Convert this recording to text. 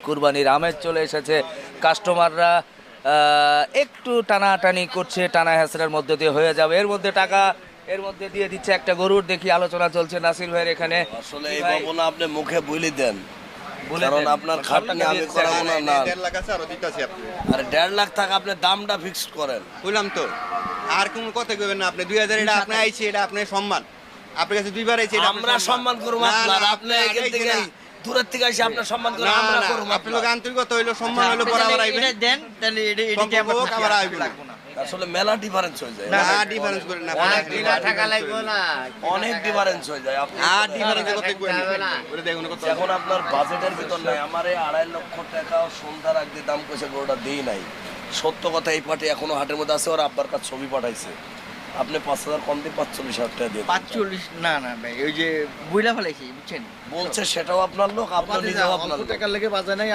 কুরবানির আমেজ চলে এসেছে। কাস্টমাররা একটু টানাটানি করছে, টানা হ্যাসরার মধ্যে দিয়ে হয়ে যাবে। এর মধ্যে টাকা এর মধ্যে দিয়ে দিচ্ছে একটা গরুর। দেখি আলোচনা চলছে নাসির ভাইয়ের এখানে। আসলে এই ভাবনা আপনি মুখে বলে দেন, বলে কারণ দেন। আপনার সব খাটনি টাকা আমি দিয়েছে। করাবো না। না 1.5 লাখ আছে আরো দিতেছি আপনি আরে 1.5 লাখ টাকা আপনি দামটা ফিক্সড করেন। বললাম তো আর কোন কথা কইবেন না আপনি 2000 এটা আপনি আইছে এটা আপনার সম্মান আপনার কাছে দুইবার আইছে এটা আমরা সম্মান করব আপনার, আপনি এখান থেকে দূরের থেকে এসে আপনার সম্মান করে আমরা করব। আপনি লোক আন্তরিকতা হইলো সম্মান হইলো বরাবর আইবেন এটা দেন তাহলে এটা সম্পর্ক হোক, আবার আইবেন না আসলে মেলা ডিফারেন্স হয়ে যায়, না ডিফারেন্স করেন না টাকা লাগবে না অনেক ডিফারেন্স হয়ে যায়। আপনি আর ডিফারেন্স কত কইবেন বলে দেখুন কত এখন আপনার বাজেটের ভিতর নাই। আমারে 2.5 লক্ষ টাকা সন্ধ্যার আগে দাম কইছে গরুটা দেই নাই। সত্য কথা এই পার্টি এখনো হাটের মধ্যে আছে, ওর আব্বার কাছে ছবি পাঠাইছে। আপনি 5,000 কম দিয়ে 45,000 টাকা দিয়ে 45 না না ভাই ওই যে বুইলা ফেলাইছি বুঝছেন বলছে, সেটাও আপনার লোক, আপনার নিজেও আপনার লোক। টাকার লেগে বাজায় নাই।